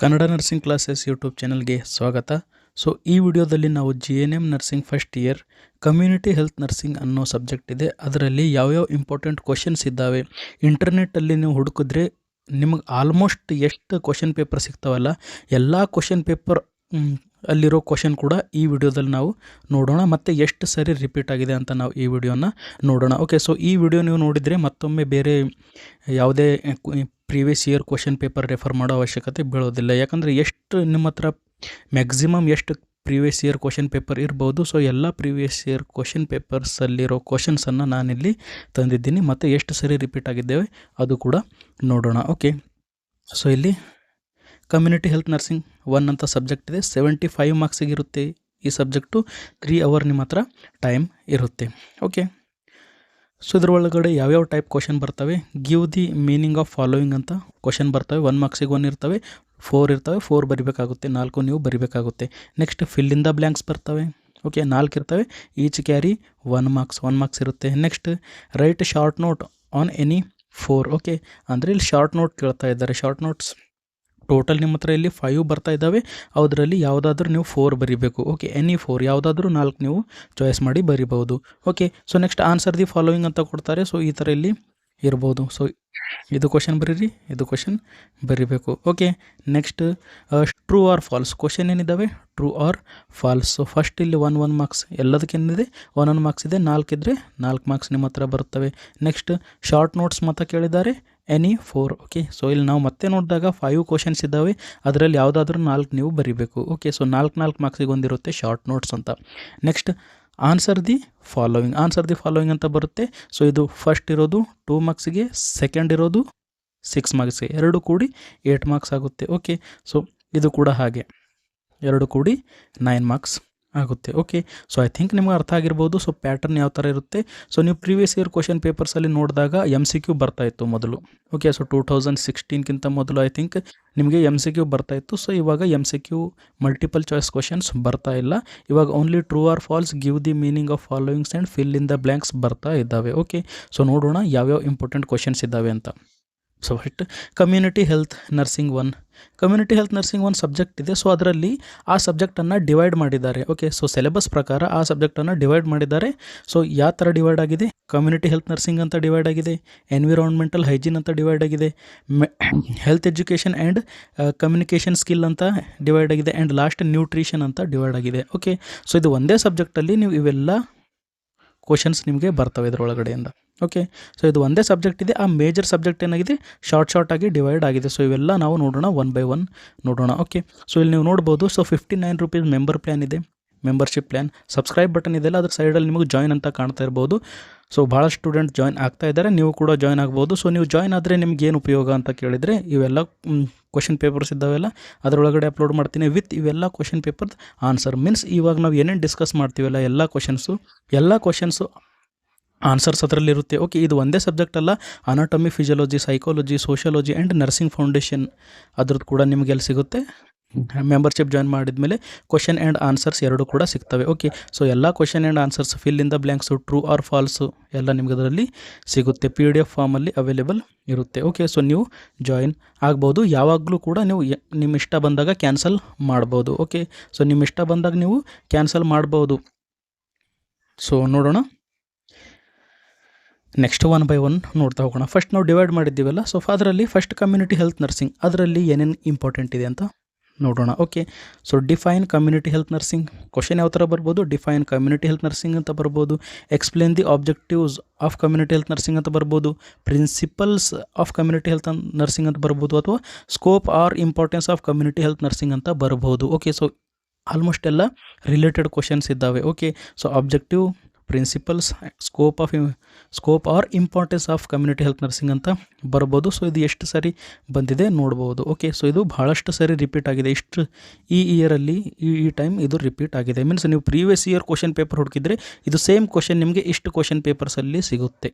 Kannada nursing classes YouTube ಚಾನಲ್ಗೆ ಸ್ವಾಗತ. So ಈ ವಿಡಿಯೋದಲ್ಲಿ ನಾವು GNM nursing first year community health nursing ಅನ್ನೋ ಸಬ್ಜೆಕ್ಟ್ ಇದೆ. ಅದರಲ್ಲಿ ಯಾವ್ಯಾವ ಇಂಪಾರ್ಟೆಂಟ್ ಕ್ವಶನ್ಸ್ ಇದ್ದಾವೆ, ಇಂಟರ್ನೆಟ್ಟಲ್ಲಿ ನೀವು ಹುಡುಕಿದ್ರೆ ನಿಮಗೆ ಆಲ್ಮೋಸ್ಟ್ ಎಷ್ಟು ಕ್ವಶನ್ ಪೇಪರ್ ಸಿಗ್ತಾವಲ್ಲ ಎಲ್ಲ ಕ್ವಶನ್ ಪೇಪರ್ ಅಲ್ಲಿರೋ ಕ್ವಶನ್ ಕೂಡ ಈ ವಿಡಿಯೋದಲ್ಲಿ ನಾವು ನೋಡೋಣ. ಮತ್ತು ಎಷ್ಟು ಸರಿ ರಿಪೀಟ್ ಆಗಿದೆ ಅಂತ ನಾವು ಈ ವಿಡಿಯೋನ ನೋಡೋಣ. ಓಕೆ, ಸೊ ಈ ವಿಡಿಯೋ ನೀವು ನೋಡಿದರೆ ಮತ್ತೊಮ್ಮೆ ಬೇರೆ ಯಾವುದೇ previous year question paper refer ಮಾಡೋ ಅವಶ್ಯಕತೆ ಬೀಳೋದಿಲ್ಲ. ಯಾಕಂದರೆ ಎಷ್ಟು ನಿಮ್ಮ ಹತ್ರ ಮ್ಯಾಕ್ಸಿಮಮ್ ಎಷ್ಟು ಪ್ರೀವಿಯಸ್ ಇಯರ್ ಕ್ವಶನ್ ಪೇಪರ್ ಇರ್ಬೋದು. ಸೊ ಎಲ್ಲ ಪ್ರೀವಿಯಸ್ ಇಯರ್ ಕ್ವಶನ್ ಪೇಪರ್ಸಲ್ಲಿರೋ ಕ್ವಶನ್ಸನ್ನು ನಾನಿಲ್ಲಿ ತಂದಿದ್ದೀನಿ ಮತ್ತು ಎಷ್ಟು ಸರಿ ರಿಪೀಟ್ ಆಗಿದ್ದೇವೆ ಅದು ಕೂಡ ನೋಡೋಣ. ಓಕೆ, ಸೊ ಇಲ್ಲಿ ಕಮ್ಯುನಿಟಿ ಹೆಲ್ತ್ ನರ್ಸಿಂಗ್ 1 ಅಂತ ಸಬ್ಜೆಕ್ಟ್ ಇದೆ. 75 ಮಾರ್ಕ್ಸಿಗೆ ಇರುತ್ತೆ ಈ ಸಬ್ಜೆಕ್ಟು. 3 ಅವರ್ ನಿಮ್ಮ ಹತ್ರ ಟೈಮ್ ಇರುತ್ತೆ. ಓಕೆ, ಸೊ ಇದ್ರ ಒಳಗಡೆ ಯಾವ್ಯಾವ ಟೈಪ್ ಕ್ವಶನ್ ಬರ್ತವೆ, give the meaning of following ಅಂತ ಕ್ವಶನ್ ಬರ್ತವೆ. 1 ಮಾರ್ಕ್ಸಿಗೆ 1 ಇರ್ತವೆ, 4 ಇರ್ತವೆ, 4 ಬರಿಬೇಕಾಗುತ್ತೆ, 4 ನೀವು ಬರಿಬೇಕಾಗುತ್ತೆ. Next fill in the blanks ಬರ್ತವೆ. ಓಕೆ, 4 ಇರ್ತವೆ, ಈಚ್ ಕ್ಯಾರಿ 1 ಮಾರ್ಕ್ಸ್ ಇರುತ್ತೆ. Next write short note on any 4. Okay, ಅಂದರೆ ಇಲ್ಲಿ ಶಾರ್ಟ್ ನೋಟ್ ಕೇಳ್ತಾ ಇದ್ದಾರೆ. ಶಾರ್ಟ್ ನೋಟ್ಸ್ ಟೋಟಲ್ ನಿಮ್ಮ ಹತ್ರ ಇಲ್ಲಿ 5 ಬರ್ತಾ ಇದ್ದಾವೆ. ಅದರಲ್ಲಿ ಯಾವುದಾದ್ರೂ ನೀವು 4 ಬರಿಬೇಕು. ಓಕೆ, ಎನಿ 4 ಯಾವುದಾದ್ರೂ 4 ನೀವು ಚಾಯ್ಸ್ ಮಾಡಿ ಬರಿಬೋದು. Okay, so next answer the following ಅಂತ ಕೊಡ್ತಾರೆ. ಸೊ ಈ ಥರ ಇಲ್ಲಿ ಇರ್ಬೋದು. ಸೊ ಇದು ಕ್ವಶನ್ ಬರೀರಿ, ಇದು ಕ್ವಶನ್ ಬರಿಬೇಕು. Okay, next true or false question ಏನಿದ್ದಾವೆ, true or false. So first ಇಲ್ಲಿ 1 ಮಾರ್ಕ್ಸ್, ಎಲ್ಲದಕ್ಕೇನಿದೆ 1 ಮಾರ್ಕ್ಸ್ ಇದೆ. 4 ಇದ್ದರೆ 4 ಮಾರ್ಕ್ಸ್ ನಿಮ್ಮ ಹತ್ರ ಬರುತ್ತವೆ. ನೆಕ್ಸ್ಟ್ ಶಾರ್ಟ್ ನೋಟ್ಸ್ ಮತ್ತು ಕೇಳಿದ್ದಾರೆ, ಎನಿ 4. ಓಕೆ, ಸೊ ಇಲ್ಲಿ ನಾವು ಮತ್ತೆ ನೋಡಿದಾಗ 5 ಕ್ವಶನ್ಸ್ ಇದ್ದಾವೆ. ಅದರಲ್ಲಿ ಯಾವುದಾದ್ರೂ 4 ನೀವು ಬರಿಬೇಕು. ಓಕೆ, ಸೊ 4 ಮಾರ್ಕ್ಸಿಗೆ ಒಂದಿರುತ್ತೆ ಶಾರ್ಟ್ ನೋಟ್ಸ್ ಅಂತ. ನೆಕ್ಸ್ಟ್ ಆನ್ಸರ್ ದಿ ಫಾಲೋಯಿಂಗ್ ಅಂತ ಬರುತ್ತೆ. ಸೊ ಇದು ಫಸ್ಟ್ ಇರೋದು 2 ಮಾರ್ಕ್ಸಿಗೆ, ಸೆಕೆಂಡ್ ಇರೋದು 6 ಮಾರ್ಕ್ಸಿಗೆ, 2 ಕೂಡಿ 8 ಮಾರ್ಕ್ಸ್ ಆಗುತ್ತೆ. ಓಕೆ, ಸೊ ಇದು ಕೂಡ ಹಾಗೆ 2 ಕೂಡಿ 9 ಮಾರ್ಕ್ಸ್ ಆಗುತ್ತೆ. ಓಕೆ, ಸೊ ಐ ಥಿಂಕ್ ನಿಮಗೆ ಅರ್ಥ ಆಗಿರ್ಬೋದು. ಸೊ ಪ್ಯಾಟರ್ನ್ ಯಾವ ಥರ ಇರುತ್ತೆ. ಸೊ ನೀವು ಪ್ರೀವಿಯಸ್ ಇಯರ್ ಕ್ವಶನ್ ಪೇಪರ್ಸಲ್ಲಿ ನೋಡಿದಾಗ MCQ ಬರ್ತಾಯಿತ್ತು ಮೊದಲು. ಓಕೆ, ಸೊ 2016ಕ್ಕಿಂತ ಮೊದಲು ಐ ಥಿಂಕ್ ನಿಮಗೆ MCQ ಬರ್ತಾಯಿತ್ತು. ಸೊ ಇವಾಗ MCQ ಮಲ್ಟಿಪಲ್ ಚಾಯ್ಸ್ ಕ್ವಶನ್ಸ್ ಬರ್ತಾ ಇಲ್ಲ. ಇವಾಗ only true or falls, give the meaning of followings and fill in the blanks ಬರ್ತಾ ಇದ್ದಾವೆ. ಓಕೆ, ಸೊ ನೋಡೋಣ ಯಾವ್ಯಾವ ಇಂಪಾರ್ಟೆಂಟ್ ಕ್ವಶನ್ಸ್ ಇದ್ದಾವೆ ಅಂತ. So first community health nursing 1 subject ಇದೆ. ಸೊ ಅದರಲ್ಲಿ ಆ ಸಬ್ಜೆಕ್ಟನ್ನು ಡಿವೈಡ್ ಮಾಡಿದ್ದಾರೆ. ಓಕೆ, ಸೊ ಸಿಲೆಬಸ್ ಪ್ರಕಾರ ಆ ಸಬ್ಜೆಕ್ಟನ್ನು ಡಿವೈಡ್ ಮಾಡಿದ್ದಾರೆ. ಸೊ ಯಾವ ಥರ ಡಿವೈಡ್ ಆಗಿದೆ, ಕಮ್ಯುನಿಟಿ ಹೆಲ್ತ್ ನರ್ಸಿಂಗ್ ಅಂತ ಡಿವೈಡ್ ಆಗಿದೆ, ಎನ್ವಿರಾನ್ಮೆಂಟಲ್ ಹೈಜೀನ್ ಅಂತ ಡಿವೈಡ್ ಆಗಿದೆ, health education and communication skill ಅಂತ ಡಿವೈಡ್ ಆಗಿದೆ, ಆ್ಯಂಡ್ ಲಾಸ್ಟ್ ನ್ಯೂಟ್ರಿಷನ್ ಅಂತ ಡಿವೈಡ್ ಆಗಿದೆ. ಓಕೆ, ಸೊ ಇದು ಒಂದೇ ಸಬ್ಜೆಕ್ಟಲ್ಲಿ ನೀವು ಇವೆಲ್ಲ ಕ್ವಶನ್ಸ್ ನಿಮಗೆ ಬರ್ತವೆ ಇದರೊಳಗಡೆಯಿಂದ. ಓಕೆ, ಸೊ ಇದು ಒಂದೇ ಸಬ್ಜೆಕ್ಟ್ ಇದೆ. ಆ ಮೇಜರ್ ಸಬ್ಜೆಕ್ಟ್ ಏನಾಗಿದೆ, ಶಾರ್ಟ್ ಆಗಿ ಡಿವೈಡ್ ಆಗಿದೆ. ಸೊ ಇವೆಲ್ಲ ನಾವು ನೋಡೋಣ, 1 by 1 ನೋಡೋಣ. ಓಕೆ, ಸೊ ಇಲ್ಲಿ ನೀವು ನೋಡ್ಬೋದು. ಸೊ 59 ರೂಪೀಸ್ ಮೆಂಬರ್ ಪ್ಲ್ಯಾನ್ ಇದೆ, ಮೆಂಬರ್ಶಿಪ್ ಪ್ಲ್ಯಾನ್. ಸಬ್ಸ್ಕ್ರೈಬ್ ಬಟನ್ ಇದೆಯಲ್ಲ, ಅದ್ರ ಸೈಡಲ್ಲಿ ನಿಮಗೆ ಜಾಯ್ನ್ ಅಂತ ಕಾಣ್ತಾ ಇರ್ಬೋದು. ಸೊ ಭಾಳ ಸ್ಟೂಡೆಂಟ್ ಜಾಯ್ನ್ ಆಗ್ತಾ ಇದ್ದಾರೆ, ನೀವು ಕೂಡ ಜಾಯ್ನ್ ಆಗ್ಬೋದು. ಸೊ ನೀವು ಜಾಯ್ನ್ ಆದರೆ ನಿಮ್ಗೆ ಏನು ಉಪಯೋಗ ಅಂತ ಕೇಳಿದರೆ, ಇವೆಲ್ಲ ಕ್ವಶನ್ ಪೇಪರ್ಸ್ ಇದ್ದಾವೆಲ್ಲ ಅದರೊಳಗಡೆ ಅಪ್ಲೋಡ್ ಮಾಡ್ತೀನಿ ವಿತ್ ಇವೆಲ್ಲ ಕ್ವಶನ್ ಪೇಪರ್ ಆನ್ಸರ್. ಮೀನ್ಸ್ ಇವಾಗ ನಾವು ಏನೇನು ಡಿಸ್ಕಸ್ ಮಾಡ್ತೀವಲ್ಲ ಎಲ್ಲ ಕ್ವಶನ್ಸು ಆನ್ಸರ್ಸ್ ಅದರಲ್ಲಿರುತ್ತೆ. ಓಕೆ, ಇದು ಒಂದೇ ಸಬ್ಜೆಕ್ಟ್ ಅಲ್ಲ, anatomy, physiology, psychology, sociology and nursing foundation ಅದ್ರದ್ದು ಕೂಡ ನಿಮಗೆ ಎಲ್ಲಿ ಸಿಗುತ್ತೆ, ಮೆಂಬರ್ಶಿಪ್ ಜಾಯ್ನ್ ಮಾಡಿದ ಮೇಲೆ ಕ್ವಶನ್ ಆ್ಯಂಡ್ ಆನ್ಸರ್ಸ್ 2 ಕೂಡ ಸಿಗ್ತವೆ. ಓಕೆ, ಸೊ ಎಲ್ಲ question and answers, fill in the blanks, true or falls ಎಲ್ಲ ನಿಮ್ಗೆ ಅದರಲ್ಲಿ ಸಿಗುತ್ತೆ. PDF ಫಾರ್ಮಲ್ಲಿ ಅವೈಲೇಬಲ್ ಇರುತ್ತೆ. ಓಕೆ, ಸೊ ನೀವು ಜಾಯಿನ್ ಆಗ್ಬೋದು. ಯಾವಾಗಲೂ ಕೂಡ ನೀವು ನಿಮ್ಮ ಇಷ್ಟ ಬಂದಾಗ ಕ್ಯಾನ್ಸಲ್ ಮಾಡ್ಬೋದು. ಓಕೆ, ಸೊ ನಿಮ್ಮ ಇಷ್ಟ ಬಂದಾಗ ನೀವು ಕ್ಯಾನ್ಸಲ್ ಮಾಡ್ಬೋದು. ಸೊ ನೋಡೋಣ, ನೆಕ್ಸ್ಟ್ 1 by 1 ನೋಡ್ತಾ ಹೋಗೋಣ. ಫಸ್ಟ್ ನಾವು ಡಿವೈಡ್ ಮಾಡಿದ್ದೀವಲ್ಲ, ಸೊ ಅದರಲ್ಲಿ ಫಸ್ಟ್ ಕಮ್ಯುನಿಟಿ ಹೆಲ್ತ್ ನರ್ಸಿಂಗ್, ಅದರಲ್ಲಿ ಏನೇನು ಇಂಪಾರ್ಟೆಂಟ್ ಇದೆ ಅಂತ ನೋಡೋಣ. Okay, so define community health nursing question ಯಾವ ಥರ ಬರ್ಬೋದು, ಡಿಫೈನ್ ಕಮ್ಯುನಿಟಿ ಹೆಲ್ತ್ ನರ್ಸಿಂಗ್ ಅಂತ ಬರ್ಬೋದು, explain the objectives of community health nursing ಅಂತ ಬರ್ಬೋದು, principles of community health nursing ಅಂತ ಬರ್ಬೋದು, ಅಥವಾ scope or importance of community health nursing ಅಂತ ಬರ್ಬೋದು. ಓಕೆ, ಸೊ ಆಲ್ಮೋಸ್ಟ್ ಎಲ್ಲ ರಿಲೇಟೆಡ್ ಕ್ವಶನ್ಸ್ ಇದ್ದಾವೆ. Okay, so objective, principles, scope or importance of community health nursing ಅಂತ ಬರ್ಬೋದು. ಸೊ ಇದು ಎಷ್ಟು ಸರಿ ಬಂದಿದೆ ನೋಡ್ಬೋದು. ಓಕೆ, ಸೊ ಇದು ಭಾಳಷ್ಟು ಸರಿ ರಿಪೀಟ್ ಆಗಿದೆ. ಈ ಇಯರಲ್ಲಿ ಈ ಟೈಮ್ ಇದು ರಿಪೀಟ್ ಆಗಿದೆ. ಮೀನ್ಸ್ ನೀವು ಪ್ರೀವಿಯಸ್ ಇಯರ್ ಕ್ವಶನ್ ಪೇಪರ್ ಹುಡುಕಿದ್ರೆ ಇದು ಸೇಮ್ ಕ್ವಶನ್ ನಿಮಗೆ ಇಷ್ಟು ಕ್ವಶನ್ ಪೇಪರ್ಸಲ್ಲಿ ಸಿಗುತ್ತೆ.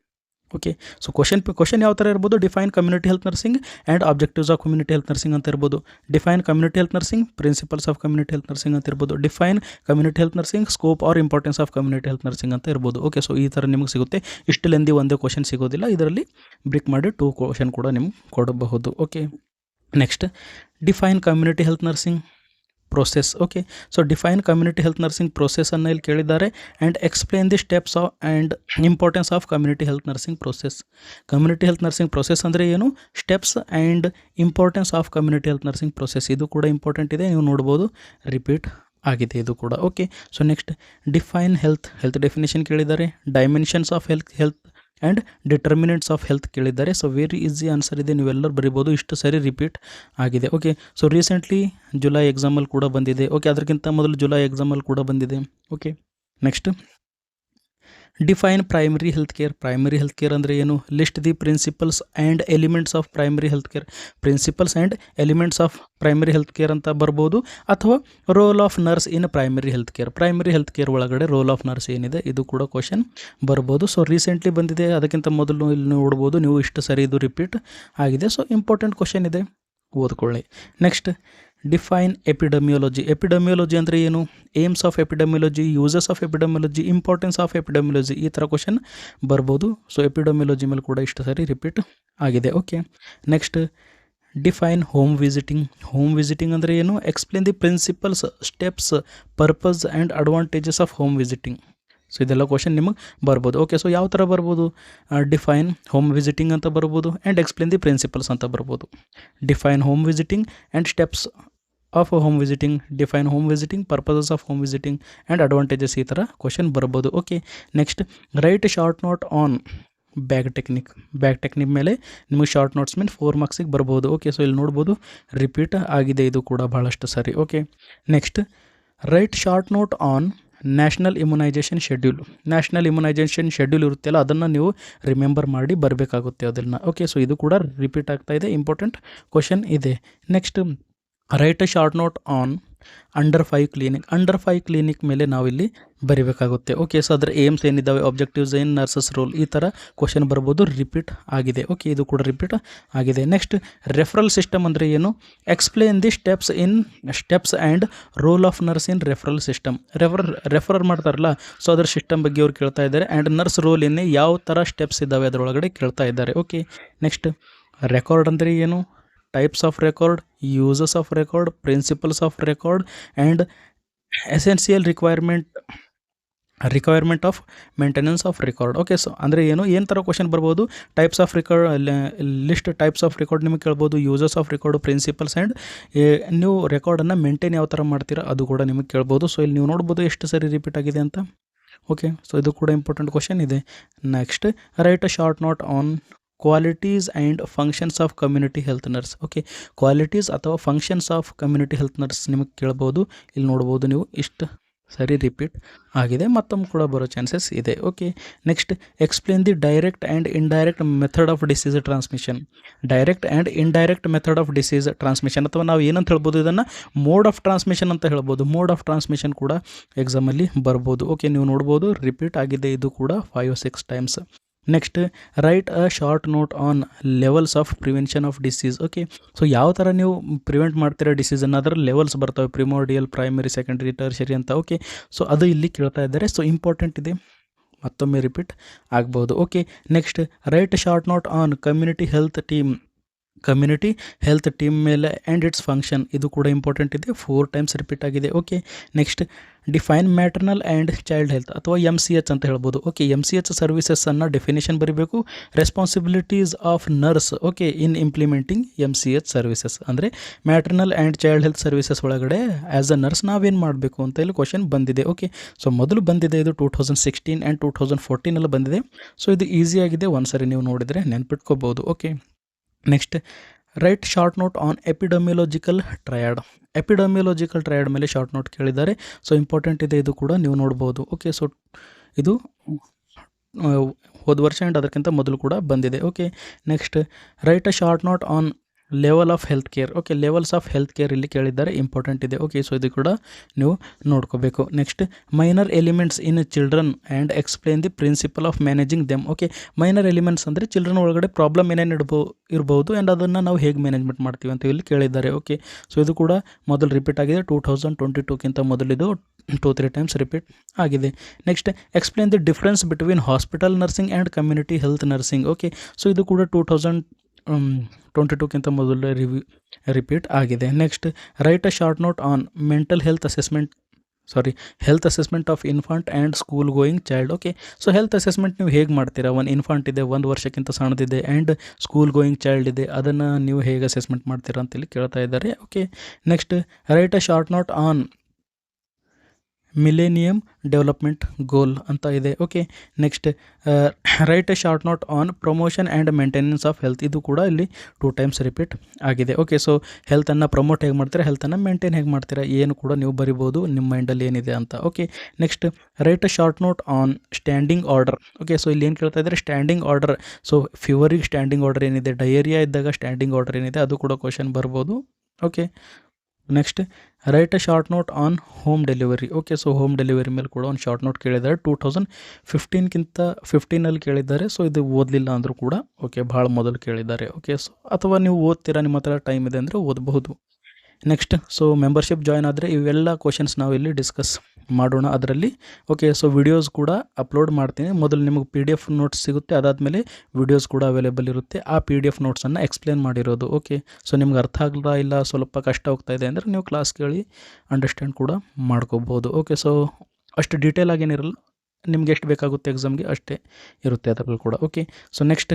ಓಕೆ, ಸೊ ಕ್ವಶನ್ ಯಾವ ಥರ ಇರ್ಬೋದು, define community health nursing and objectives of community health nursing ಅಂತ ಇರ್ಬೋದು, define community health nursing, principles of community health nursing ಅಂತ ಇರ್ಬೋದು, define community health nursing, scope or importance of community health nursing ಅಂತ ಇರ್ಬೋದು. Okay, so ಈ ಥರ ನಿಮಗೆ ಸಿಗುತ್ತೆ. ಇಷ್ಟು ಲೆಂದಿ ಒಂದೇ ಕ್ವಶನ್ ಸಿಗೋದಿಲ್ಲ, ಇದರಲ್ಲಿ ಬ್ರೇಕ್ ಮಾಡಿ 2 ಕ್ವಶನ್ ಕೂಡ ನಿಮ್ಗೆ ಕೊಡಬಹುದು. Okay, next define community health nursing process. Okay, so define community health nursing ಪ್ರೋಸೆಸನ್ನು ಇಲ್ಲಿ ಕೇಳಿದ್ದಾರೆ. And explain the steps and importance of community health nursing process. Community health nursing process ಅಂದರೆ ಏನು, steps and importance of community health nursing process, ಇದು ಕೂಡ important ಇದೆ, ನೀವು ನೋಡ್ಬೋದು ರಿಪೀಟ್ ಆಗಿದೆ ಇದು ಕೂಡ. Okay, so next define health definition ಕೇಳಿದ್ದಾರೆ. Dimensions of health and determinants of health ಕೇಳಿದ್ದಾರೆ. ಸೊ ವೆರಿ ಈಸಿ ಆನ್ಸರ್ ಇದೆ, ನೀವೆಲ್ಲರೂ ಬರಿಬೋದು, ಇಷ್ಟು ಸರಿ ರಿಪೀಟ್ ಆಗಿದೆ. ಓಕೆ, ಸೊ ರೀಸೆಂಟ್ಲಿ ಜುಲೈ ಎಕ್ಸಾಮಲ್ಲಿ ಕೂಡ ಬಂದಿದೆ. ಓಕೆ, ಅದಕ್ಕಿಂತ ಮೊದಲು ಜುಲೈ ಎಕ್ಸಾಮಲ್ಲಿ ಕೂಡ ಬಂದಿದೆ. Okay, next define primary health care. Primary health care ಅಂದರೆ ಏನು, list the principles and elements of primary health care. Principles and elements of primary health care ಅಂತ ಬರ್ಬೋದು, ಅಥವಾ roll of nurse in primary health care. Primary health care ಒಳಗಡೆ roll of nurse ಏನಿದೆ ಇದು ಕೂಡ question ಬರ್ಬೋದು. ಸೊ ರೀಸೆಂಟ್ಲಿ ಬಂದಿದೆ, ಅದಕ್ಕಿಂತ ಮೊದಲು ಇಲ್ಲಿ ನೋಡ್ಬೋದು ನೀವು, ಇಷ್ಟು ಸರಿ ಇದು ರಿಪೀಟ್ ಆಗಿದೆ. ಸೊ ಇಂಪಾರ್ಟೆಂಟ್ ಕ್ವಶನ್ ಇದೆ, ಓದ್ಕೊಳ್ಳಿ. Next define ಎಪಿಡೆಮಿಯಾಲಜಿ. ಎಪಿಡೆಮಿಯಾಲಜಿ ಅಂದರೆ ಏನು, aims of epidemiology, uses of epidemiology, importance of epidemiology, ಈ ಥರ ಕ್ವಶನ್ ಬರ್ಬೋದು. ಸೊ ಎಪಿಡೆಮಿಯಾಲಜಿ ಮೇಲೆ ಕೂಡ ಇಷ್ಟು ಸರಿ ರಿಪೀಟ್ ಆಗಿದೆ. Okay, next define home visiting. Home visiting ಅಂದರೆ ಏನು, explain the principles, steps, purpose and advantages of home visiting. So ಇದೆಲ್ಲ ಕ್ವಶನ್ ನಿಮಗೆ ಬರ್ಬೋದು. ಓಕೆ, ಸೊ ಯಾವ ಥರ ಬರ್ಬೋದು, ಡಿಫೈನ್ ಹೋಮ್ ವಿಸಿಟಿಂಗ್ ಅಂತ ಬರ್ಬೋದು, ಆ್ಯಂಡ್ ಎಕ್ಸ್ಪ್ಲೇನ್ ದಿ ಪ್ರಿನ್ಸಿಪಲ್ಸ್ ಅಂತ ಬರ್ಬೋದು. Define home visiting and steps of home visiting, define home visiting, purposes of home visiting and advantages, ಈ ಥರ ಕ್ವಶನ್ ಬರ್ಬೋದು. Okay, next write short note on bag technique. Bag technique ಮೇಲೆ ನಿಮಗೆ short notes ಮೇಲೆ 4 ಮಾರ್ಕ್ಸಿಗೆ ಬರ್ಬೋದು. Okay, so ಇಲ್ಲಿ ನೋಡ್ಬೋದು repeat ಆಗಿದೆ ಇದು ಕೂಡ ಭಾಳಷ್ಟು ಸರಿ. Okay, next write short note on national immunization schedule. National immunization schedule ಇರುತ್ತಲ್ಲ, ಅದನ್ನು ನೀವು ರಿಮೆಂಬರ್ ಮಾಡಿ ಬರಬೇಕಾಗುತ್ತೆ ಅದನ್ನು. ಓಕೆ, ಸೊ ಇದು ಕೂಡ ರಿಪೀಟ್ ಆಗ್ತಾ ಇದೆ, ಇಂಪಾರ್ಟೆಂಟ್ ಕ್ವಶನ್ ಇದೆ. Next write a short note on under 5 clinic. Under 5 clinic ಮೇಲೆ ನಾವಿಲ್ಲಿ ಬರಿಬೇಕಾಗುತ್ತೆ. ಓಕೆ, ಸೊ ಅದರ ಏಮ್ಸ್ ಏನಿದ್ದಾವೆ, ಆಬ್ಜೆಕ್ಟಿವ್ಸ್ ಏನು, ನರ್ಸಸ್ ರೋಲ್, ಈ ಥರ ಕ್ವಶನ್ ಬರ್ಬೋದು, ರಿಪೀಟ್ ಆಗಿದೆ. ಓಕೆ, ಇದು ಕೂಡ ರಿಪೀಟ್ ಆಗಿದೆ. ನೆಕ್ಸ್ಟ್ ರೆಫರಲ್ ಸಿಸ್ಟಮ್ ಅಂದರೆ ಏನು, explain the steps and roll of nurse in referral system. Refer ಮಾಡ್ತಾರಲ್ಲ, ಸೊ ಅದರ ಸಿಸ್ಟಮ್ ಬಗ್ಗೆ ಅವ್ರು ಕೇಳ್ತಾ ಇದ್ದಾರೆ. ಆ್ಯಂಡ್ ನರ್ಸ್ ರೋಲ್ ಏನೇ, ಯಾವ ಥರ ಸ್ಟೆಪ್ಸ್ ಇದ್ದಾವೆ ಅದರೊಳಗಡೆ ಕೇಳ್ತಾ ಇದ್ದಾರೆ. ಓಕೆ, ನೆಕ್ಸ್ಟ್ ರೆಕಾರ್ಡ್ ಅಂದರೆ ಏನು, types of record, uses of record, principles of record and essential requirement of maintenance of record. Okay, so ಅಂದರೆ ಏನು ಥರ ಕ್ವಶನ್ ಬರ್ಬೋದು, types of record, list types of record ನಿಮಗೆ ಕೇಳ್ಬೋದು, uses of record, principles and ನೀವು ರೆಕಾರ್ಡನ್ನು maintain ಯಾವ ಥರ ಮಾಡ್ತೀರಾ ಅದು ಕೂಡ ನಿಮಗೆ ಕೇಳ್ಬೋದು. ಸೊ ಇಲ್ಲಿ ನೀವು ನೋಡ್ಬೋದು ಎಷ್ಟು ಸರಿ ರಿಪೀಟ್ ಆಗಿದೆ ಅಂತ. ಓಕೆ, ಸೊ ಇದು ಕೂಡ ಇಂಪಾರ್ಟೆಂಟ್ ಕ್ವಶನ್ ಇದೆ. Next write a short note on qualities and functions of community health nurse. Okay, qualities ಅಥವಾ functions of community health nurse ನಿಮಗೆ ಕೇಳ್ಬೋದು. ಇಲ್ಲಿ ನೋಡ್ಬೋದು ನೀವು, ಇಷ್ಟು ಸರಿ ರಿಪೀಟ್ ಆಗಿದೆ, ಮತ್ತೊಮ್ಮೆ ಕೂಡ ಬರೋ ಚಾನ್ಸಸ್ ಇದೆ. Okay, next explain the direct and indirect method of disease transmission. Direct and indirect method of disease transmission, ಅಥವಾ ನಾವು ಏನಂತ ಹೇಳ್ಬೋದು, ಇದನ್ನು ಮೋಡ್ ಆಫ್ ಟ್ರಾನ್ಸ್ಮಿಷನ್ ಅಂತ ಹೇಳ್ಬೋದು. ಮೋಡ್ ಆಫ್ ಟ್ರಾನ್ಸ್ಮಿಷನ್ ಕೂಡ ಎಕ್ಸಾಮಲ್ಲಿ ಬರ್ಬೋದು. ಓಕೆ, ನೀವು ನೋಡ್ಬೋದು ರಿಪೀಟ್ ಆಗಿದೆ ಇದು ಕೂಡ 5-6 times. Next write a short note on levels of prevention of disease. Okay, so ಯಾವ ಥರ ನೀವು ಪ್ರಿವೆಂಟ್ ಮಾಡ್ತೀರಾ ಡಿಸೀಸನ್ನು, ಅದರ ಲೆವೆಲ್ಸ್ ಬರ್ತವೆ, ಪ್ರಿಮೋರ್ಡಿಯಲ್, ಪ್ರೈಮರಿ, ಸೆಕೆಂಡ್ರಿ, ಟರ್ಷರಿ ಅಂತ. ಓಕೆ, ಸೊ ಅದು ಇಲ್ಲಿ ಕೇಳ್ತಾ ಇದ್ದಾರೆ, ಸೊ ಇಂಪಾರ್ಟೆಂಟ್ ಇದೆ, ಮತ್ತೊಮ್ಮೆ ರಿಪೀಟ್ ಆಗ್ಬೋದು. Okay, next write short note on community health team ಮೇಲೆ ಆ್ಯಂಡ್ ಇಟ್ಸ್ ಫಂಕ್ಷನ್, ಇದು ಕೂಡ ಇಂಪಾರ್ಟೆಂಟ್ ಇದೆ, 4 ಟೈಮ್ಸ್ ರಿಪೀಟ್ ಆಗಿದೆ. Okay, next define maternal and child health ಅಥವಾ MCH ಅಂತ ಹೇಳ್ಬೋದು. ಓಕೆ, MCH ಸರ್ವಿಸಸ್ಸನ್ನು ಡೆಫಿನೇಷನ್ ಬರೀಬೇಕು. Responsibilities of nurse, okay, in implementing MCH services ಅಂದರೆ maternal and child health services ಒಳಗಡೆ ಆ್ಯಸ್ ಅ ನರ್ಸ್ ನಾವೇನು ಮಾಡಬೇಕು ಅಂತ ಇಲ್ಲಿ ಕ್ವಶನ್ ಬಂದಿದೆ. ಓಕೆ, ಸೊ ಮೊದಲು ಬಂದಿದೆ ಇದು 2016 ಆ್ಯಂಡ್ 2014 ಬಂದಿದೆ. ಸೊ ಇದು ಈಸಿಯಾಗಿದೆ, ಒಂದ್ಸರಿ ನೀವು ನೋಡಿದರೆ ನೆನ್ಪಿಟ್ಕೋಬೋದು. Okay, next write short note on epidemiological triad. Epidemiological triad ಮೇಲೆ ಶಾರ್ಟ್ ನೋಟ್ ಕೇಳಿದ್ದಾರೆ, ಸೊ ಇಂಪಾರ್ಟೆಂಟ್ ಇದೆ, ಇದು ಕೂಡ ನೀವು ನೋಡ್ಬೋದು. ಓಕೆ, ಸೊ ಇದು ಹೋದ ವರ್ಷ ಆ್ಯಂಡ್ ಅದಕ್ಕಿಂತ ಮೊದಲು ಕೂಡ ಬಂದಿದೆ. Okay, next write a short note on level of health care. Okay, levels of health care ಇಲ್ಲಿ ಕೇಳಿದ್ದಾರೆ, ಇಂಪಾರ್ಟೆಂಟ್ ಇದೆ. ಓಕೆ, ಸೊ ಇದು ಕೂಡ ನೀವು ನೋಡ್ಕೋಬೇಕು. Next minor elements in children and explain the principle of managing them. Okay, minor elements ಅಂದರೆ children ಒಳಗಡೆ problem ಏನೇನು ಇರ್ಬೋದು ಆ್ಯಂಡ್ ಅದನ್ನು ನಾವು ಹೇಗೆ ಮ್ಯಾನೇಜ್ಮೆಂಟ್ ಮಾಡ್ತೀವಿ ಅಂತ ಇಲ್ಲಿ ಕೇಳಿದ್ದಾರೆ. ಓಕೆ, ಸೊ ಇದು ಕೂಡ ಮೊದಲು ರಿಪೀಟ್ ಆಗಿದೆ, 2022ಕ್ಕಿಂತ ಮೊದಲಿದು 2-3 ಟೈಮ್ಸ್ ರಿಪೀಟ್ ಆಗಿದೆ. Next explain the difference between hospital nursing and community health nursing. Okay, so ಇದು ಕೂಡ 22ಕ್ಕಿಂತ ಮೊದಲೇ ರಿಪೀಟ್ ಆಗಿದೆ. Next write a short note on mental health assessment of infant and school going child. Okay, so health assessment ನೀವು ಹೇಗೆ ಮಾಡ್ತೀರಾ? ಒಂದು infant ಇದೆ, 1 ವರ್ಷಕ್ಕಿಂತ ಸಣ್ಣದಿದೆ, ಆ್ಯಂಡ್ ಸ್ಕೂಲ್ ಗೋಯಿಂಗ್ ಚೈಲ್ಡ್ ಇದೆ, ಅದನ್ನು ನೀವು ಹೇಗೆ ಅಸೆಸ್ಮೆಂಟ್ ಮಾಡ್ತೀರಾ ಅಂತೇಳಿ ಕೇಳ್ತಾ ಇದ್ದಾರೆ. Okay, next write a short note on millennium development goal ಅಂತ ಇದೆ. Okay, next write a short note on promotion and maintenance of health. ಇದು ಕೂಡ ಇಲ್ಲಿ 2 ಟೈಮ್ಸ್ ರಿಪೀಟ್ ಆಗಿದೆ. ಓಕೆ, ಸೊ ಹೆಲ್ತನ್ನು ಪ್ರಮೋಟ್ ಹೇಗೆ ಮಾಡ್ತೀರಾ, ಹೆಲ್ತನ್ನು ಮೇಂಟೈನ್ ಹೇಗೆ ಮಾಡ್ತೀರಾ, ಏನು ಕೂಡ ನೀವು ಬರಿಬೋದು ನಿಮ್ಮ ಮೈಂಡಲ್ಲಿ ಏನಿದೆ ಅಂತ. Okay, next write a short note on standing order. Okay, so ಇಲ್ಲಿ ಏನು ಕೇಳ್ತಾ ಇದ್ದಾರೆ? Standing order. ಸೊ ಫೀವರಿಗೆ ಸ್ಟ್ಯಾಂಡಿಂಗ್ ಆರ್ಡರ್ ಏನಿದೆ, ಡಯೇರಿಯಾ ಇದ್ದಾಗ ಸ್ಟ್ಯಾಂಡಿಂಗ್ ಆರ್ಡರ್ ಏನಿದೆ, ಅದು ಕೂಡ ಕ್ವಶನ್ ಬರ್ಬೋದು. Okay, next write a short note on home delivery. Okay, so home delivery ಮೇಲೆ ಕೂಡ ಒಂದು ಶಾರ್ಟ್ ನೋಟ್ ಕೇಳಿದ್ದಾರೆ. 2015 ಕೇಳಿದ್ದಾರೆ. ಸೊ ಇದು ಓದಲಿಲ್ಲ ಅಂದರೂ ಕೂಡ ಓಕೆ, ಭಾಳ ಮೊದಲು ಕೇಳಿದ್ದಾರೆ. ಓಕೆ, ಸೊ ಅಥವಾ ನೀವು ಓದ್ತೀರಾ, ನಿಮ್ಮ ಹತ್ರ ಟೈಮ್ ಇದೆ ಅಂದರೆ ಓದಬಹುದು. ನೆಕ್ಸ್ಟ್, ಸೊ ಮೆಂಬರ್ಶಿಪ್ ಜಾಯ್ನ್ ಆದರೆ ಇವೆಲ್ಲ ಕ್ವಶನ್ಸ್ ನಾವು ಇಲ್ಲಿ ಡಿಸ್ಕಸ್ ಮಾಡೋಣ ಅದರಲ್ಲಿ. ಓಕೆ, ಸೊ ವಿಡಿಯೋಸ್ ಕೂಡ ಅಪ್ಲೋಡ್ ಮಾಡ್ತೀನಿ. ಮೊದಲು ನಿಮಗೆ PDF ನೋಟ್ಸ್ ಸಿಗುತ್ತೆ, ಅದಾದಮೇಲೆ ವಿಡಿಯೋಸ್ ಕೂಡ ಅವೈಲೇಬಲ್ ಇರುತ್ತೆ. ಆ PDF ನೋಟ್ಸನ್ನು ಎಕ್ಸ್ಪ್ಲೇನ್ ಮಾಡಿರೋದು. ಓಕೆ, ಸೊ ನಿಮ್ಗೆ ಅರ್ಥ ಆಗ್ತಾ ಇಲ್ಲ, ಸ್ವಲ್ಪ ಕಷ್ಟ ಹೋಗ್ತಾ ಇದೆ ಅಂದರೆ ನೀವು ಕ್ಲಾಸ್ ಕೇಳಿ ಅಂಡರ್ಸ್ಟ್ಯಾಂಡ್ ಕೂಡ ಮಾಡ್ಕೋಬೋದು. ಓಕೆ, ಸೊ ಅಷ್ಟು ಡೀಟೇಲ್ ಆಗೇನಿರಲ್ಲ, ನಿಮ್ಗೆ ಎಷ್ಟು ಬೇಕಾಗುತ್ತೆ ಎಕ್ಸಾಮ್ಗೆ ಅಷ್ಟೇ ಇರುತ್ತೆ ಅದರಲ್ಲಿ ಕೂಡ. Okay, so next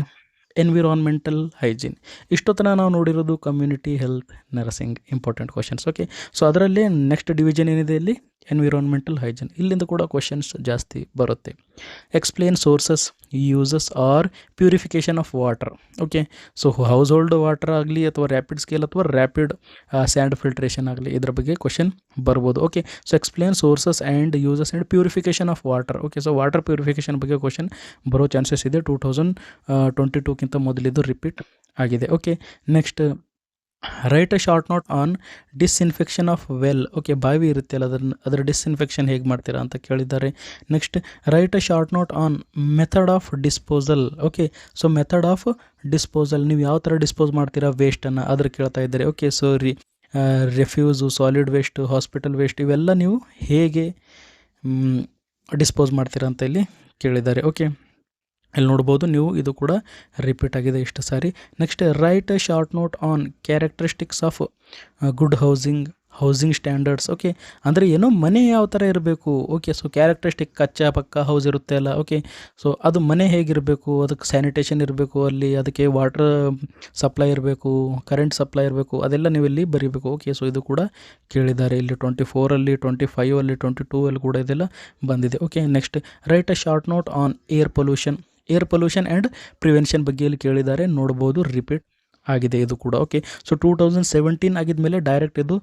environmental hygiene. ಇಷ್ಟೊತ್ತನ ನಾವು ನೋಡಿರೋದು community health nursing important questions. Okay, so ಅದರಲ್ಲಿ ನೆಕ್ಸ್ಟ್ ಡಿವಿಷನ್ ಏನಿದೆ ಇಲ್ಲಿ ಎನ್ವಿರಾನ್ಮೆಂಟಲ್ ಹೈಜೀನ್. ಇಲ್ಲಿಂದ ಕೂಡ ಕ್ವಶನ್ಸ್ ಜಾಸ್ತಿ ಬರುತ್ತೆ. Explain sources, uses or purification of water. Okay, so household water ಆಗಲಿ ಅಥವಾ ರ್ಯಾಪಿಡ್ ಸ್ಕೇಲ್ ಅಥವಾ ರ್ಯಾಪಿಡ್ ಸ್ಯಾಂಡ್ ಫಿಲ್ಟ್ರೇಷನ್ ಆಗಲಿ, ಇದರ ಬಗ್ಗೆ ಕ್ವಶನ್ ಬರ್ಬೋದು. Okay, so explain sources and uses and purification of water. Okay, so water purification ಬಗ್ಗೆ question ಬರೋ chances ಇದೆ. 2022ಕ್ಕಿಂತ ಮೊದಲಿದ್ದು ರಿಪೀಟ್ ಆಗಿದೆ. Okay, next write a short note on disinfection of well. Okay, ಬಾವಿ ಇರುತ್ತೆ ಅಲ್ಲ, ಅದರ ಡಿಸ್ಇನ್ಫೆಕ್ಷನ್ ಹೇಗೆ ಮಾಡ್ತೀರಾ ಅಂತ ಕೇಳಿದ್ದಾರೆ. Next write a short note on method of disposal. Okay, so method of disposal, ನೀವು ಯಾವ ಥರ ಡಿಸ್ಪೋಸ್ ಮಾಡ್ತೀರಾ ವೇಸ್ಟನ್ನು, ಅದ್ರ ಕೇಳ್ತಾ ಇದ್ದಾರೆ. Okay, so refuse, solid waste, hospital waste, ಇವೆಲ್ಲ ನೀವು ಹೇಗೆ ಡಿಸ್ಪೋಸ್ ಮಾಡ್ತೀರಾ ಅಂತ ಇಲ್ಲಿ ಕೇಳಿದ್ದಾರೆ. ಓಕೆ, ಇಲ್ಲಿ ನೋಡ್ಬೋದು ನೀವು, ಇದು ಕೂಡ ರಿಪೀಟ್ ಆಗಿದೆ ಇಷ್ಟು ಸಾರಿ. Next write a short note on characteristics of good housing standards. Okay, ಅಂದರೆ ಏನೋ ಮನೆ ಯಾವ ಥರ ಇರಬೇಕು. ಓಕೆ, ಸೊ ಕ್ಯಾರೆಕ್ಟರಿಸ್ಟಿಕ್ ಕಚ್ಚಾ ಪಕ್ಕ ಹೌಸ್ ಇರುತ್ತೆ ಅಲ್ಲ. ಓಕೆ, ಸೊ ಅದು ಮನೆ ಹೇಗಿರಬೇಕು, ಅದಕ್ಕೆ ಸ್ಯಾನಿಟೇಷನ್ ಇರಬೇಕು, ಅಲ್ಲಿ ಅದಕ್ಕೆ ವಾಟರ್ ಸಪ್ಲೈ ಇರಬೇಕು, ಕರೆಂಟ್ ಸಪ್ಲೈ ಇರಬೇಕು, ಅದೆಲ್ಲ ನೀವು ಇಲ್ಲಿ ಬರೀಬೇಕು. ಓಕೆ, ಸೊ ಇದು ಕೂಡ ಕೇಳಿದ್ದಾರೆ ಇಲ್ಲಿ 24ಅಲ್ಲಿ, 25ಅಲ್ಲಿ, 22ಅಲ್ಲಿ ಕೂಡ ಇದೆಲ್ಲ ಬಂದಿದೆ. Okay, next write a short note on air pollution and prevention ಬಗ್ಗೆ ಇಲ್ಲಿ ಕೇಳಿದ್ದಾರೆ. ನೋಡ್ಬೋದು ರಿಪೀಟ್ ಆಗಿದೆ ಇದು ಕೂಡ. ಓಕೆ, ಸೊ 2017 ಆಗಿದ್ಮೇಲೆ ಡೈರೆಕ್ಟ್ ಇದು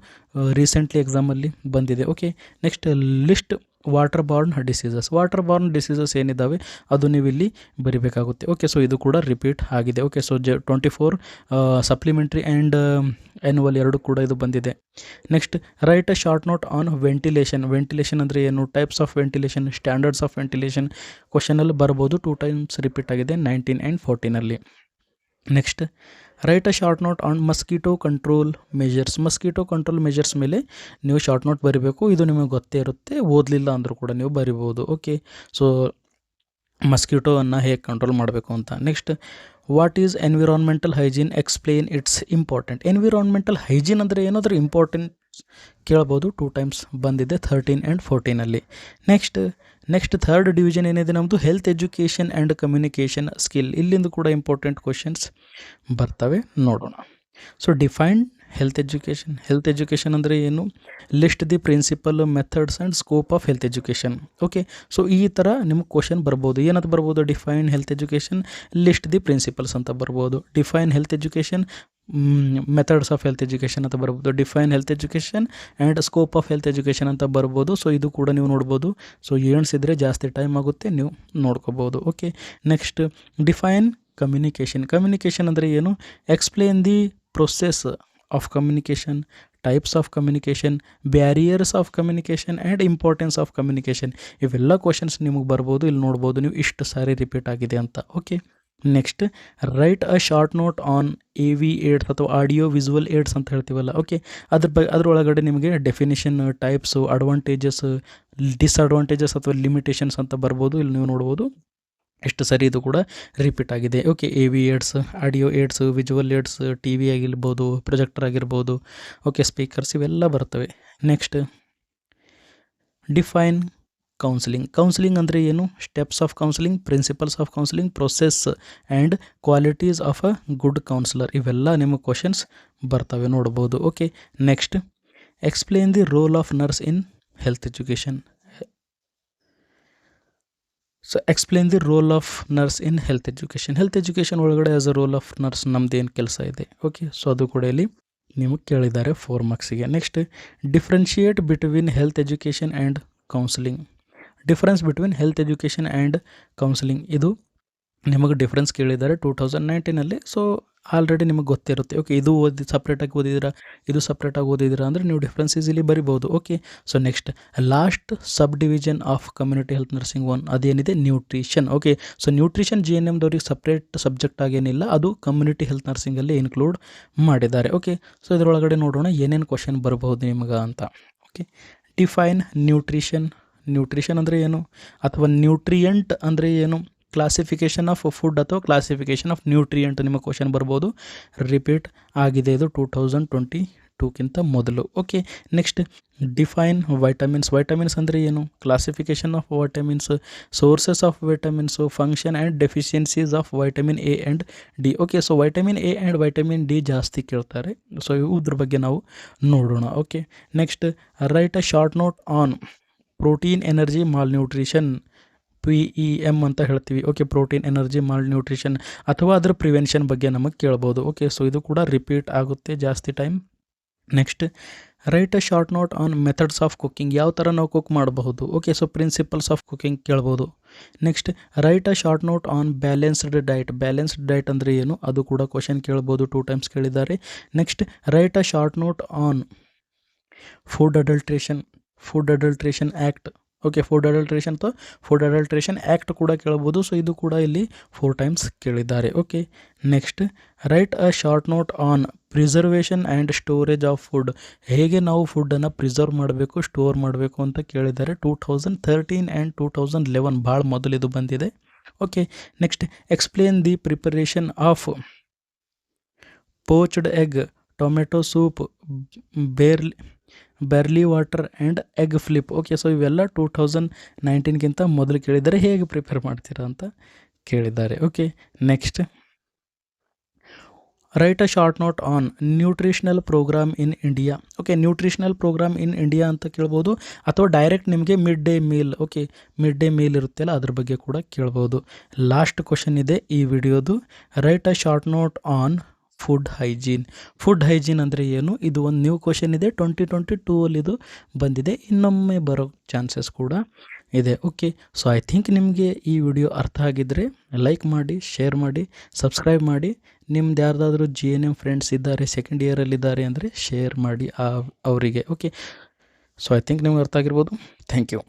ರೀಸೆಂಟ್ಲಿ ಎಕ್ಸಾಮಲ್ಲಿ ಬಂದಿದೆ. Okay, next list water borne diseases ಏನಿದ್ದಾವೆ ಅದು ನೀವು ಇಲ್ಲಿ ಬರಿಬೇಕಾಗುತ್ತೆ. ಓಕೆ, ಸೊ ಇದು ಕೂಡ ರಿಪೀಟ್ ಆಗಿದೆ. Okay, so 24 supplementary and annual ಎರಡು ಕೂಡ ಇದು ಬಂದಿದೆ. Next write a short note on ventilation ಅಂದರೆ ಏನು, types of ventilation, standards of ventilation ಕ್ವಶನಲ್ಲಿ ಬರ್ಬೋದು. 2 ಟೈಮ್ಸ್ ರಿಪೀಟ್ ಆಗಿದೆ 19 ಆ್ಯಂಡ್ 14ಅಲ್ಲಿ. Next write a short note on mosquito control measures ಮೇಲೆ ನೀವು ಶಾರ್ಟ್ ನೋಟ್ ಬರೀಬೇಕು. ಇದು ನಿಮಗೆ ಗೊತ್ತೇ ಇರುತ್ತೆ, ಓದಲಿಲ್ಲ ಅಂದರೂ ಕೂಡ ನೀವು ಬರಿಬೋದು. ಓಕೆ, ಸೊ ಮಸ್ಕಿಟೋವನ್ನು ಹೇಗೆ ಕಂಟ್ರೋಲ್ ಮಾಡಬೇಕು ಅಂತ. Next what is environmental hygiene, explain it's important. Environmental hygiene ಅಂದರೆ ಏನಾದರೂ ಇಂಪಾರ್ಟೆಂಟ್ ಕೇಳ್ಬೋದು. 2 ಟೈಮ್ಸ್ ಬಂದಿದೆ 13 ಆ್ಯಂಡ್ 14ಅಲ್ಲಿ. ನೆಕ್ಸ್ಟ್ ಥರ್ಡ್ ಡಿವಿಷನ್ ಏನಿದೆ ನಮ್ಮದು health education and communication skill. ಇಲ್ಲಿಂದ ಕೂಡ ಇಂಪಾರ್ಟೆಂಟ್ ಕ್ವಶನ್ಸ್ ಬರ್ತವೆ, ನೋಡೋಣ. ಸೊ ಡಿಫೈನ್ ಹೆಲ್ತ್ ಎಜುಕೇಷನ್ ಅಂದರೆ ಏನು, list the principle, methods and scope of health education. Okay, so ಈ ಥರ ನಿಮಗೆ ಕ್ವಶನ್ ಬರ್ಬೋದು. ಏನಂತ ಬರ್ಬೋದು, define health education, list the principles ಅಂತ ಬರ್ಬೋದು. Define health education, methods of health education ಅಂತ ಬರ್ಬೋದು. Define health education and scope of health education ಅಂತ ಬರ್ಬೋದು. ಸೊ ಇದು ಕೂಡ ನೀವು ನೋಡ್ಬೋದು. ಸೊ ಎಣಿಸಿದರೆ ಜಾಸ್ತಿ ಟೈಮ್ ಆಗುತ್ತೆ, ನೀವು ನೋಡ್ಕೋಬೋದು. ಓಕೆ, ನೆಕ್ಸ್ಟ್ ಡಿಫೈನ್ ಕಮ್ಯುನಿಕೇಷನ್ ಅಂದರೆ ಏನು, explain the process of communication, types of communication, barriers of communication and importance of communication. ಇವೆಲ್ಲ ಕ್ವಶನ್ಸ್ ನಿಮಗೆ ಬರ್ಬೋದು, ಇಲ್ಲಿ ನೋಡ್ಬೋದು ನೀವು ಇಷ್ಟು ಸಾರಿ ರಿಪೀಟ್ ಆಗಿದೆ ಅಂತ. Okay, next write a short note on AV AIDS ಅಥವಾ ಆಡಿಯೋ ವಿಸುವಲ್ ಏಡ್ಸ್ ಅಂತ ಹೇಳ್ತೀವಲ್ಲ. ಓಕೆ, ಅದರೊಳಗಡೆ ನಿಮಗೆ ಡೆಫಿನಿಷನ್, ಟೈಪ್ಸು, ಅಡ್ವಾಂಟೇಜಸ್, ಡಿಸ್ಅಡ್ವಾಂಟೇಜಸ್ ಅಥವಾ ಲಿಮಿಟೇಷನ್ಸ್ ಅಂತ ಬರ್ಬೋದು. ಇಲ್ಲಿ ನೀವು ನೋಡ್ಬೋದು. ಎಷ್ಟು ಸರಿ ಇದು ಕೂಡ ರಿಪೀಟ್ ಆಗಿದೆ. Okay, AV aids, audio aids, visual aids, TV ಆಗಿರ್ಬೋದು, ಪ್ರೊಜೆಕ್ಟರ್ ಆಗಿರ್ಬೋದು, ಓಕೆ, ಸ್ಪೀಕರ್ಸ್ ಇವೆಲ್ಲ ಬರ್ತವೆ. Next define counselling. ಕೌನ್ಸಿಲಿಂಗ್ ಅಂದರೆ ಏನು? Steps of counselling, principles of counselling, process and qualities of a good counsellor, ಇವೆಲ್ಲ ನಿಮಗೆ ಕ್ವಶನ್ಸ್ ಬರ್ತವೆ ನೋಡ್ಬೋದು. Okay, next explain the role of nurse in health education. So explain the role of nurse in health education. Health education ಒಳಗಡೆ as a role of nurse ನಮ್ದು ಏನು ಕೆಲಸ ಇದೆ? Okay, so ಅದು ಕೂಡ ಇಲ್ಲಿ ನಿಮಗೆ ಕೇಳಿದ್ದಾರೆ 4 ಮಾರ್ಕ್ಸಿಗೆ. Next differentiate between health education and counselling. Difference between health education and counselling, ಇದು ನಿಮಗೆ ಡಿಫ್ರೆನ್ಸ್ ಕೇಳಿದ್ದಾರೆ 2019ಅಲ್ಲಿ. ಸೊ ಆಲ್ರೆಡಿ ನಿಮಗೆ ಗೊತ್ತಿರುತ್ತೆ. ಓಕೆ, ಇದು ಸಪ್ರೇಟಾಗಿ ಓದಿದ್ದೀರಾ, ಇದು ಸಪ್ರೇಟಾಗಿ ಓದಿದ್ದೀರಾ ಅಂದರೆ ನೀವು ಡಿಫ್ರೆನ್ಸ್ ಈಸಿಲಿ ಬರಿಬೋದು. Okay, so next last sub division of community health nursing 1 ಅದೇನಿದೆ? ನ್ಯೂಟ್ರಿಷನ್. ಓಕೆ, ಸೊ ನ್ಯೂಟ್ರಿಷನ್ GNMದವ್ರಿಗೆ ಸಪ್ರೇಟ್ ಸಬ್ಜೆಕ್ಟ್ ಆಗೇನಿಲ್ಲ, ಅದು ಕಮ್ಯುನಿಟಿ ಹೆಲ್ತ್ ನರ್ಸಿಂಗಲ್ಲಿ ಇನ್ಕ್ಲೂಡ್ ಮಾಡಿದ್ದಾರೆ. ಓಕೆ, ಸೊ ಇದರೊಳಗಡೆ ನೋಡೋಣ ಏನೇನು ಕ್ವಶನ್ ಬರಬಹುದು ನಿಮಗೆ ಅಂತ. Okay, define nutrition. ನ್ಯೂಟ್ರಿಷನ್ ಅಂದರೆ ಏನು? ಅಥವಾ ನ್ಯೂಟ್ರಿಯೆಂಟ್ ಅಂದರೆ ಏನು? ಕ್ಲಾಸಿಫಿಕೇಷನ್ ಆಫ್ ಫುಡ್ ಅಥವಾ ಕ್ಲಾಸಿಫಿಕೇಷನ್ ಆಫ್ ನ್ಯೂಟ್ರಿಯೆಂಟ್ ನಿಮಗೆ ಕ್ವಶನ್ ಬರ್ಬೋದು. ರಿಪೀಟ್ ಆಗಿದೆ ಇದು 2022ಕ್ಕಿಂತ ಮೊದಲು. Okay, next define vitamins. Vitamins ಅಂದರೆ ಏನು? Classification of vitamins, sources of vitamins, function and deficiencies of vitamin A and D. Okay, so vitamin A and vitamin D ಜಾಸ್ತಿ ಕೇಳ್ತಾರೆ. So ಇದ್ರ ಬಗ್ಗೆ ನಾವು ನೋಡೋಣ. Okay, next write a short note on protein energy mall nutrition, PEM ಅಂತ ಹೇಳ್ತೀವಿ. Okay, protein energy mall nutrition ಅಥವಾ ಅದರ ಪ್ರಿವೆನ್ಷನ್ ಬಗ್ಗೆ ನಮಗೆ ಕೇಳ್ಬೋದು. ಓಕೆ, ಸೊ ಇದು ಕೂಡ ರಿಪೀಟ್ ಆಗುತ್ತೆ ಜಾಸ್ತಿ time. Next write a short note on methods of cooking. ಯಾವ ಥರ ನಾವು ಕುಕ್ ಮಾಡಬಹುದು? Okay, so principles of cooking ಕೇಳ್ಬೋದು. Next write a short note on balanced diet. Balanced diet ಅಂದರೆ ಏನು? ಅದು ಕೂಡ ಕ್ವಶನ್ ಕೇಳ್ಬೋದು, 2 ಟೈಮ್ಸ್ ಕೇಳಿದ್ದಾರೆ. Next write a short note on food adulteration. Food adulteration act. Okay, food adulteration ಅಥವಾ food adulteration act ಕೂಡ ಕೇಳ್ಬೋದು. ಸೊ ಇದು ಕೂಡ ಇಲ್ಲಿ 4 ಟೈಮ್ಸ್ ಕೇಳಿದ್ದಾರೆ. Okay, next write a short note on preservation and storage of food. ಹೇಗೆ ನಾವು ಫುಡ್ಡನ್ನು ಪ್ರಿಸರ್ವ್ ಮಾಡಬೇಕು, ಸ್ಟೋರ್ ಮಾಡಬೇಕು ಅಂತ ಕೇಳಿದ್ದಾರೆ 2013 ಆ್ಯಂಡ್ 2011, ಭಾಳ ಮೊದಲು ಇದು ಬಂದಿದೆ. Okay, next explain the preparation of poached egg, tomato soup, barley water and egg flip. Okay, so ಇವೆಲ್ಲ 2019ಕ್ಕಿಂತ ಮೊದಲು ಕೇಳಿದ್ದಾರೆ. ಹೇಗೆ ಪ್ರಿಪೇರ್ ಮಾಡ್ತೀರಾ ಅಂತ ಕೇಳಿದ್ದಾರೆ. Okay, next write a short note on nutritional programme in India. Okay, nutritional programme in India ಅಂತ ಕೇಳ್ಬೋದು, ಅಥವಾ ಡೈರೆಕ್ಟ್ ನಿಮಗೆ mid day meal. Okay, mid day meal ಇರುತ್ತಲ್ಲ ಅದ್ರ ಬಗ್ಗೆ ಕೂಡ ಕೇಳ್ಬೋದು. ಲಾಸ್ಟ್ ಕ್ವಶನ್ ಇದೆ ಈ ವಿಡಿಯೋದು. Write a short note on food hygiene. Food hygiene ಅಂದರೆ ಏನು? ಇದು ಒಂದು ನ್ಯೂ ಕ್ವಶನ್ ಇದೆ, 2022ಅಲ್ಲಿ ಇದು ಬಂದಿದೆ, ಇನ್ನೊಮ್ಮೆ ಬರೋ ಚಾನ್ಸಸ್ ಕೂಡ ಇದೆ. ಓಕೆ, ಸೊ ಐ ಥಿಂಕ್ ನಿಮಗೆ ಈ ವಿಡಿಯೋ ಅರ್ಥ ಆಗಿದ್ದರೆ ಲೈಕ್ ಮಾಡಿ, ಶೇರ್ ಮಾಡಿ, ಸಬ್ಸ್ಕ್ರೈಬ್ ಮಾಡಿ. ನಿಮ್ದು ಯಾರ್ದಾದ್ರೂ GNM ಫ್ರೆಂಡ್ಸ್ ಇದ್ದಾರೆ, ಸೆಕೆಂಡ್ ಇಯರಲ್ಲಿದ್ದಾರೆ ಅಂದರೆ ಶೇರ್ ಮಾಡಿ ಅವರಿಗೆ. ಓಕೆ, ಸೊ ಐ ಥಿಂಕ್ ನಿಮ್ಗೆ ಅರ್ಥ ಆಗಿರ್ಬೋದು. Thank you.